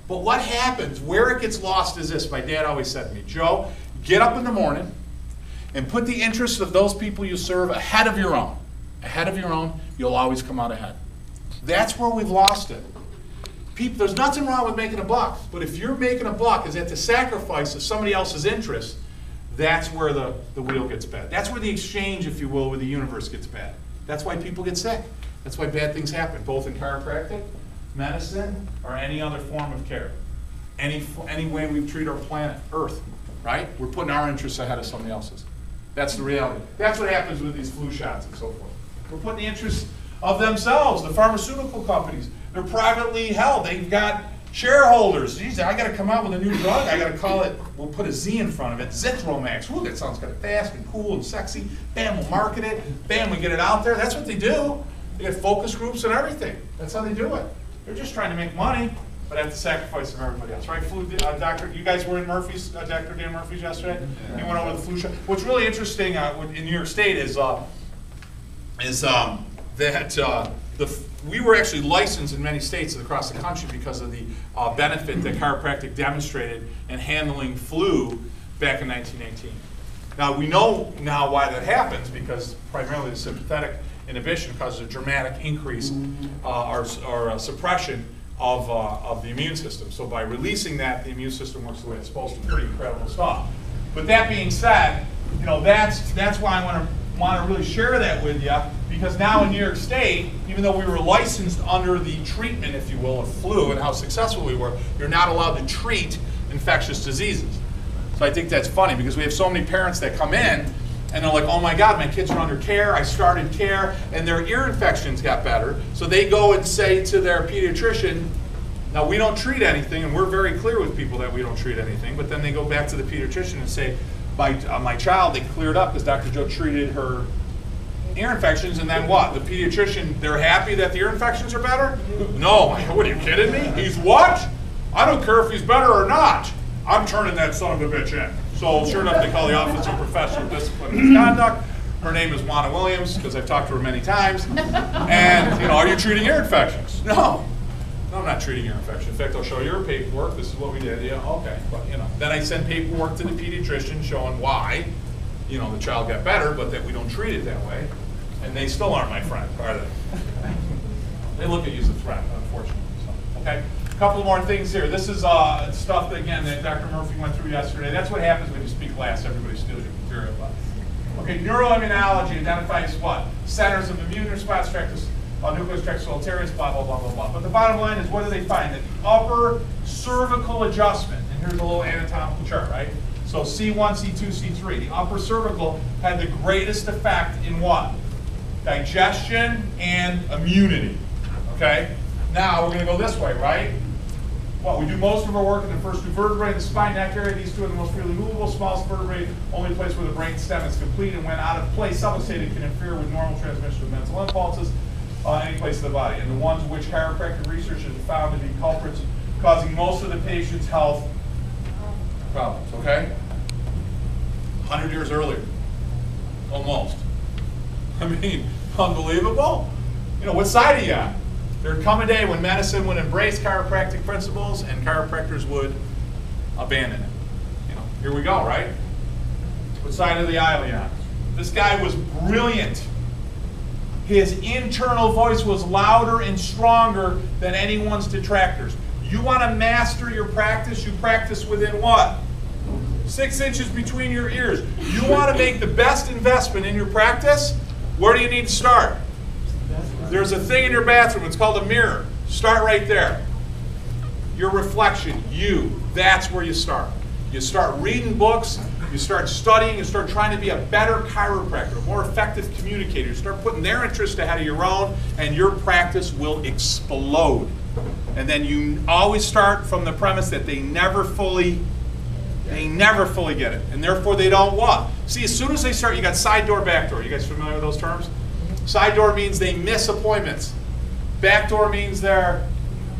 But what happens, where it gets lost is this. My dad always said to me, Joe, get up in the morning and put the interests of those people you serve ahead of your own. Ahead of your own, you'll always come out ahead. That's where we've lost it. People, there's nothing wrong with making a buck, but if you're making a buck is at the sacrifice of somebody else's interest, that's where the wheel gets bad. That's where the exchange, if you will, with the universe gets bad. That's why people get sick. That's why bad things happen, both in chiropractic, medicine, or any other form of care. Any way we treat our planet, Earth, right? We're putting our interests ahead of somebody else's. That's the reality. That's what happens with these flu shots and so forth. We're putting the interests of themselves, the pharmaceutical companies. They're privately held. They've got shareholders. Geez, I got to come out with a new drug. I got to call it, we'll put a Z in front of it, Zitromax. Ooh, that sounds kind of fast and cool and sexy. Bam, we'll market it. Bam, we get it out there. That's what they do. They get focus groups and everything. That's how they do it. They're just trying to make money, but at the sacrifice of everybody else, right? Doctor, you guys were in Murphy's, Dr. Dan Murphy's yesterday. You went over the flu shot. What's really interesting in New York State is that we were actually licensed in many states across the country because of the benefit that chiropractic demonstrated in handling flu back in 1918. Now we know now why that happens, because primarily the sympathetic inhibition causes a dramatic increase or suppression of the immune system. So by releasing that, the immune system works the way it's supposed to. Pretty incredible stuff. But that being said, you know, that's why I want to really share that with you, because now in New York State, even though we were licensed under the treatment, if you will, of flu and how successful we were, you're not allowed to treat infectious diseases. So I think that's funny, because we have so many parents that come in and they're like, oh my God, my kids are under care, I started care, and their ear infections got better. So they go and say to their pediatrician, now we don't treat anything, and we're very clear with people that we don't treat anything, but then they go back to the pediatrician and say, my child, they cleared up because Dr. Joe treated her ear infections, and then what? The pediatrician, they're happy that the ear infections are better? No, what are you kidding me? He's what? I don't care if he's better or not. I'm turning that son of a bitch in. So sure enough, they call the Office of Professional Discipline and Misconduct. Her name is Juana Williams, because I've talked to her many times. And, you know, are you treating ear infections? No. No, I'm not treating ear infection. In fact, I'll show you her paperwork. This is what we did. Yeah, okay. But, you know, then I send paperwork to the pediatrician showing why, you know, the child got better, but that we don't treat it that way. And they still aren't my friend, are they? They look at you as a threat, unfortunately. So, okay. A couple more things here. This is stuff that, again, that Dr. Murphy went through yesterday. That's what happens when you speak last. Everybody steals your material. Okay, neuroimmunology identifies what? Centers of immune response, nucleus tractus solitarius, blah, blah, blah, blah, blah. But the bottom line is, what do they find? That the upper cervical adjustment, and here's a little anatomical chart, right? So C1, C2, C3. The upper cervical had the greatest effect in what? Digestion and immunity, okay? Now, we're going to go this way, right? Well, we do most of our work in the first two vertebrae, the spine neck area. These two are the most freely movable. Smallest vertebrae, only place where the brain stem is complete, and when out of place, some would say it can interfere with normal transmission of mental impulses, any place of the body. And the ones which chiropractic research has found to be culprits causing most of the patient's health problems, okay? 100 years earlier, almost. I mean, unbelievable. You know, what side are you on? There'd come a day when medicine would embrace chiropractic principles and chiropractors would abandon it. You know, here we go, right? What side of the aisle are you on? This guy was brilliant. His internal voice was louder and stronger than anyone's detractors. You want to master your practice, you practice within what? 6 inches between your ears. You want to make the best investment in your practice? Where do you need to start? There's a thing in your bathroom, it's called a mirror. Start right there. Your reflection, you, that's where you start. You start reading books, you start studying, you start trying to be a better chiropractor, a more effective communicator. You start putting their interest ahead of your own, and your practice will explode. And then you always start from the premise that they never fully get it. And therefore they don't what? See, as soon as they start, you got side door, back door. You guys familiar with those terms? Side door means they miss appointments. Back door means they're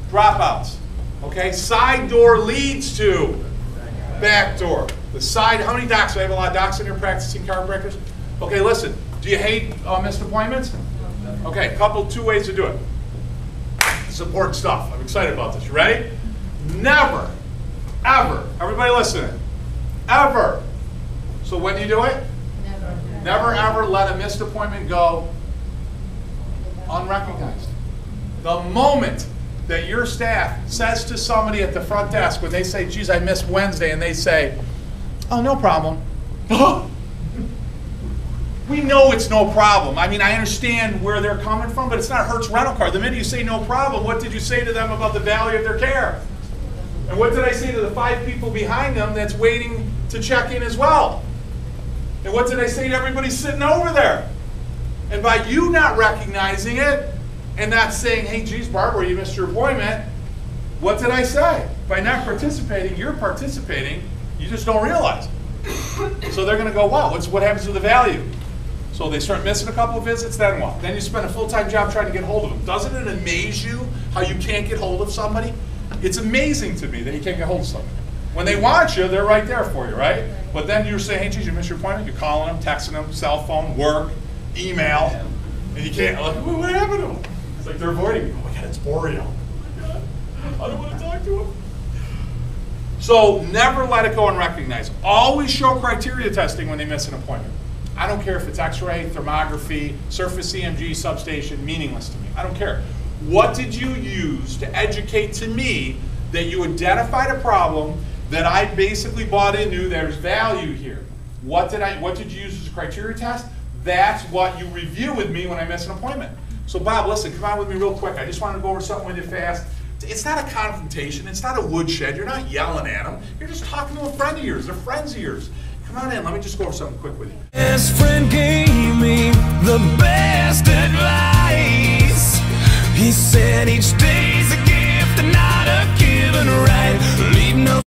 dropouts. Okay? Side door leads to back door. The side, how many docs? Do I have a lot of docs in here practicing chiropractors? Okay, listen. Do you hate missed appointments? Okay, two ways to do it. This is important stuff. I'm excited about this. You ready? Never, ever, everybody listening, ever. So when do you do it? Never ever let a missed appointment go unrecognized. The moment that your staff says to somebody at the front desk, when they say, geez, I missed Wednesday, and they say, oh, no problem. We know it's no problem. I mean, I understand where they're coming from, but it's not Hertz rental car. The minute you say no problem, what did you say to them about the value of their care? And what did I say to the 5 people behind them that's waiting to check in as well? And what did I say to everybody sitting over there? And by you not recognizing it and not saying, hey, geez, Barbara, you missed your appointment, what did I say? By not participating, you're participating, you just don't realize it. So they're going to go, wow, what happens to the value? So they start missing a couple of visits, then what? Then you spend a full-time job trying to get hold of them. Doesn't it amaze you how you can't get hold of somebody? It's amazing to me that you can't get hold of somebody. When they want you, they're right there for you, right? But then you're saying, hey, geez, you missed your appointment. You're calling them, texting them, cell phone, work, email, and you can't, like, what happened to them? It's like they're avoiding me. Oh my God, it's Borio. Oh my God, I don't want to talk to him. So never let it go unrecognized. Always show criteria testing when they miss an appointment. I don't care if it's x-ray, thermography, surface EMG, substation, meaningless to me. I don't care. What did you use to educate to me that you identified a problem that I basically bought into, there's value here? What did you use as a criteria test? That's what you review with me when I miss an appointment. So Bob, listen, come on with me real quick. I just want to go over something with you fast. It's not a confrontation. It's not a woodshed. You're not yelling at them. You're just talking to a friend of yours. They're friends of yours. Come on in. Let me just go over something quick with you. Best friend gave me the best advice. He said each day's a gift and not a given